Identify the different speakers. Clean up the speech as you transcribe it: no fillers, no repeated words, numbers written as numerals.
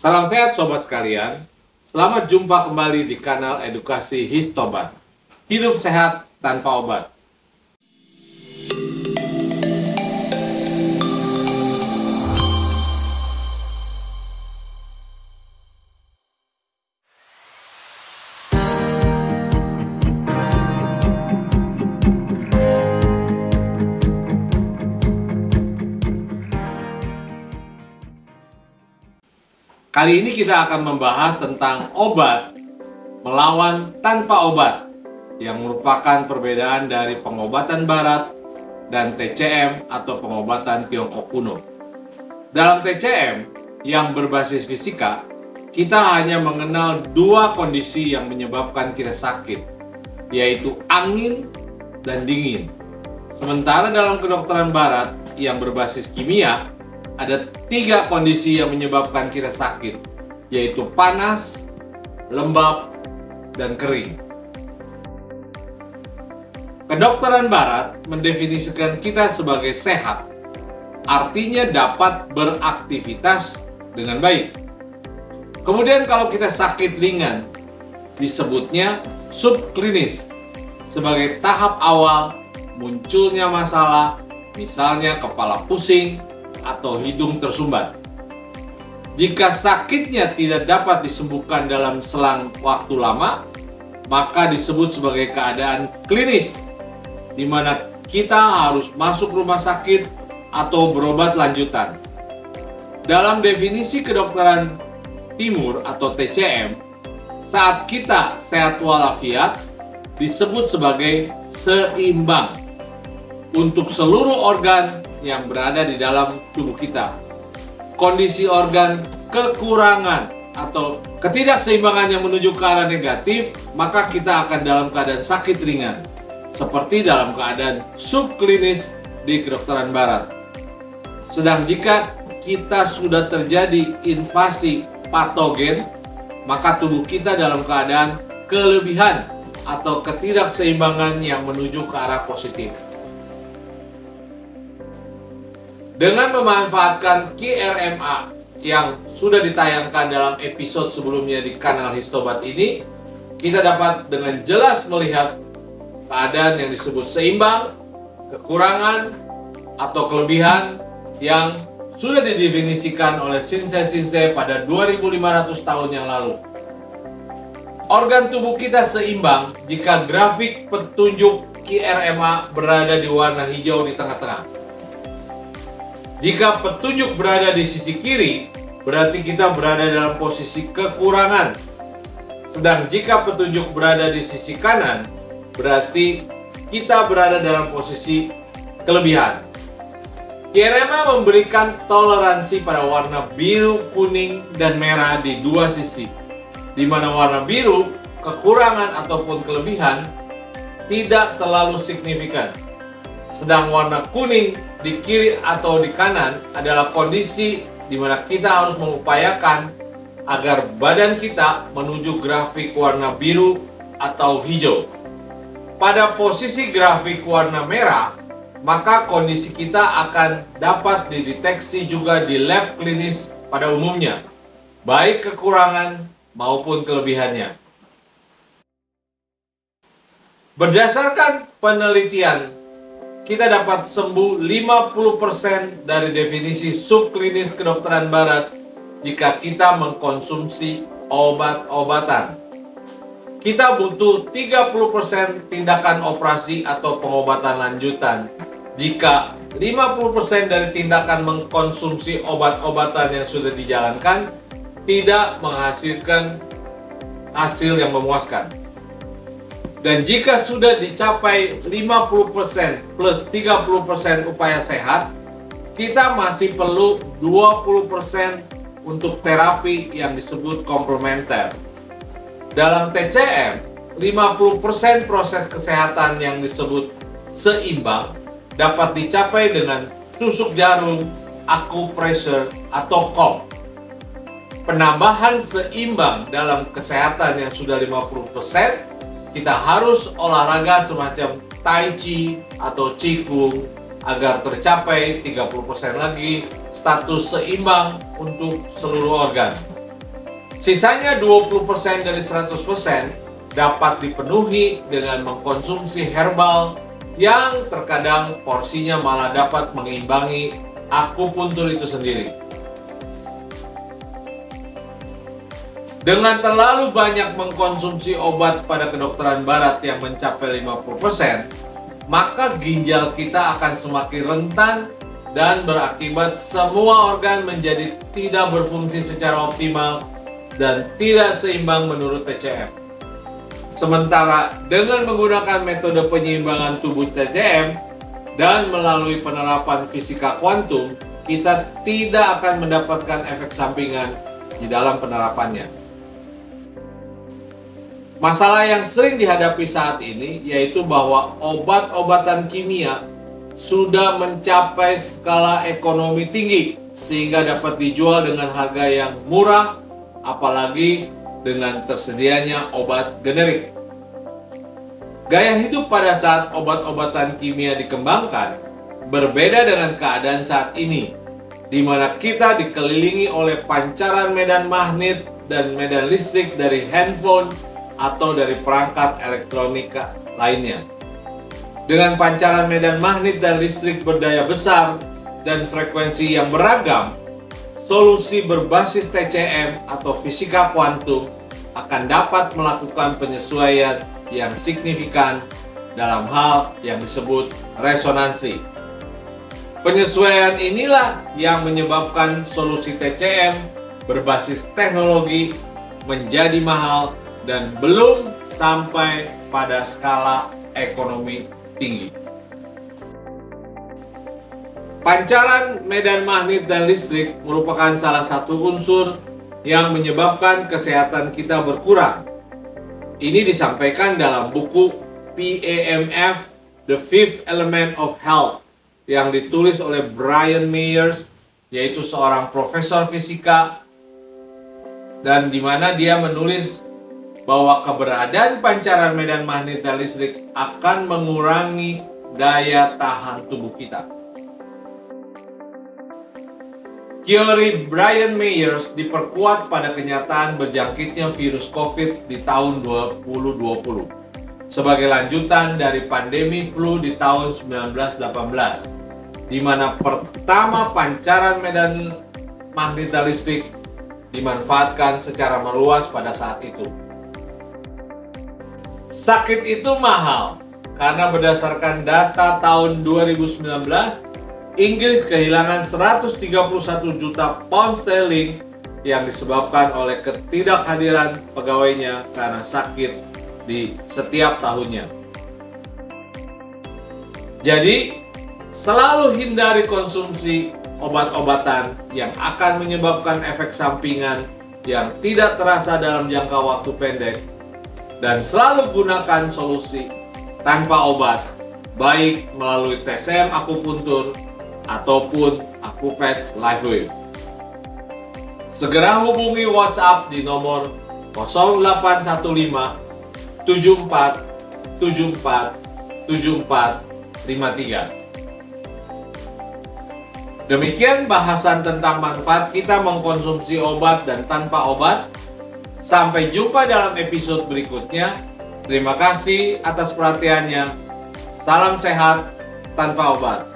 Speaker 1: Salam sehat sobat sekalian. Selamat jumpa kembali di kanal Edukasi Histobat. Hidup sehat tanpa obat. Kali ini kita akan membahas tentang obat melawan tanpa obat, yang merupakan perbedaan dari pengobatan barat dan TCM atau pengobatan Tiongkok kuno. Dalam TCM yang berbasis fisika, kita hanya mengenal dua kondisi yang menyebabkan kita sakit, yaitu angin dan dingin. Sementara dalam kedokteran barat yang berbasis kimia, ada tiga kondisi yang menyebabkan kita sakit, yaitu panas, lembab, dan kering. Kedokteran barat mendefinisikan kita sebagai sehat, artinya dapat beraktivitas dengan baik. Kemudian kalau kita sakit ringan, disebutnya subklinis, sebagai tahap awal munculnya masalah, misalnya kepala pusing, atau hidung tersumbat. Jika sakitnya tidak dapat disembuhkan dalam selang waktu lama, maka disebut sebagai keadaan klinis, di mana kita harus masuk rumah sakit atau berobat lanjutan. Dalam definisi kedokteran timur atau TCM, saat kita sehat walafiat disebut sebagai seimbang untuk seluruh organ yang berada di dalam tubuh kita. Kondisi organ kekurangan atau ketidakseimbangan yang menuju ke arah negatif, maka kita akan dalam keadaan sakit ringan, seperti dalam keadaan subklinis di kedokteran barat. Sedang jika kita sudah terjadi invasi patogen, maka tubuh kita dalam keadaan kelebihan atau ketidakseimbangan yang menuju ke arah positif. Dengan memanfaatkan QRMA yang sudah ditayangkan dalam episode sebelumnya di kanal Histobat ini, kita dapat dengan jelas melihat keadaan yang disebut seimbang, kekurangan, atau kelebihan yang sudah didefinisikan oleh Shinsei pada 2500 tahun yang lalu. Organ tubuh kita seimbang jika grafik petunjuk QRMA berada di warna hijau di tengah-tengah. Jika petunjuk berada di sisi kiri, berarti kita berada dalam posisi kekurangan. Sedang jika petunjuk berada di sisi kanan, berarti kita berada dalam posisi kelebihan. QRMA memberikan toleransi pada warna biru, kuning, dan merah di dua sisi, di mana warna biru, kekurangan ataupun kelebihan, tidak terlalu signifikan. Sedang warna kuning di kiri atau di kanan adalah kondisi di mana kita harus mengupayakan agar badan kita menuju grafik warna biru atau hijau. Pada posisi grafik warna merah, maka kondisi kita akan dapat dideteksi juga di lab klinis pada umumnya, baik kekurangan maupun kelebihannya. Berdasarkan penelitian, kita dapat sembuh 50% dari definisi subklinis kedokteran barat jika kita mengkonsumsi obat-obatan. Kita butuh 30% tindakan operasi atau pengobatan lanjutan jika 50% dari tindakan mengkonsumsi obat-obatan yang sudah dijalankan tidak menghasilkan hasil yang memuaskan. Dan jika sudah dicapai 50% plus 30% upaya sehat, kita masih perlu 20% untuk terapi yang disebut komplementer. Dalam TCM, 50% proses kesehatan yang disebut seimbang dapat dicapai dengan tusuk jarum, akupressure, atau KOM. Penambahan seimbang dalam kesehatan yang sudah 50%, kita harus olahraga semacam Tai Chi atau Qigong agar tercapai 30% lagi status seimbang untuk seluruh organ. Sisanya 20% dari 100% dapat dipenuhi dengan mengkonsumsi herbal yang terkadang porsinya malah dapat mengimbangi akupuntur itu sendiri. Dengan terlalu banyak mengkonsumsi obat pada kedokteran barat yang mencapai 50%, maka ginjal kita akan semakin rentan dan berakibat semua organ menjadi tidak berfungsi secara optimal dan tidak seimbang menurut TCM. Sementara dengan menggunakan metode penyeimbangan tubuh TCM dan melalui penerapan fisika kuantum, kita tidak akan mendapatkan efek sampingan di dalam penerapannya. Masalah yang sering dihadapi saat ini yaitu bahwa obat-obatan kimia sudah mencapai skala ekonomi tinggi sehingga dapat dijual dengan harga yang murah, apalagi dengan tersedianya obat generik. Gaya hidup pada saat obat-obatan kimia dikembangkan berbeda dengan keadaan saat ini, di mana kita dikelilingi oleh pancaran medan magnet dan medan listrik dari handphone atau dari perangkat elektronika lainnya. Dengan pancaran medan magnet dan listrik berdaya besar dan frekuensi yang beragam, solusi berbasis TCM atau fisika kuantum akan dapat melakukan penyesuaian yang signifikan dalam hal yang disebut resonansi. Penyesuaian inilah yang menyebabkan solusi TCM berbasis teknologi menjadi mahal dan belum sampai pada skala ekonomi tinggi. Pancaran medan magnet dan listrik merupakan salah satu unsur yang menyebabkan kesehatan kita berkurang. Ini disampaikan dalam buku PAMF, The Fifth Element of Health, yang ditulis oleh Brian Myers, yaitu seorang profesor fisika, dan di mana dia menulis bahwa keberadaan pancaran medan magnet dan listrik akan mengurangi daya tahan tubuh kita. Teori Brian Myers diperkuat pada kenyataan berjangkitnya virus COVID di tahun 2020 sebagai lanjutan dari pandemi flu di tahun 1918, di mana pertama pancaran medan magnet dan listrik dimanfaatkan secara meluas pada saat itu. Sakit itu mahal karena berdasarkan data tahun 2019, Inggris kehilangan 131 juta pound sterling yang disebabkan oleh ketidakhadiran pegawainya karena sakit di setiap tahunnya. Jadi, selalu hindari konsumsi obat-obatan yang akan menyebabkan efek sampingan yang tidak terasa dalam jangka waktu pendek, dan selalu gunakan solusi tanpa obat, baik melalui TCM akupuntur ataupun Akupatch LifeWave. Segera hubungi WhatsApp di nomor 0815 74 74 74 53. Demikian bahasan tentang manfaat kita mengkonsumsi obat dan tanpa obat. Sampai jumpa dalam episode berikutnya. Terima kasih atas perhatiannya. Salam sehat tanpa obat.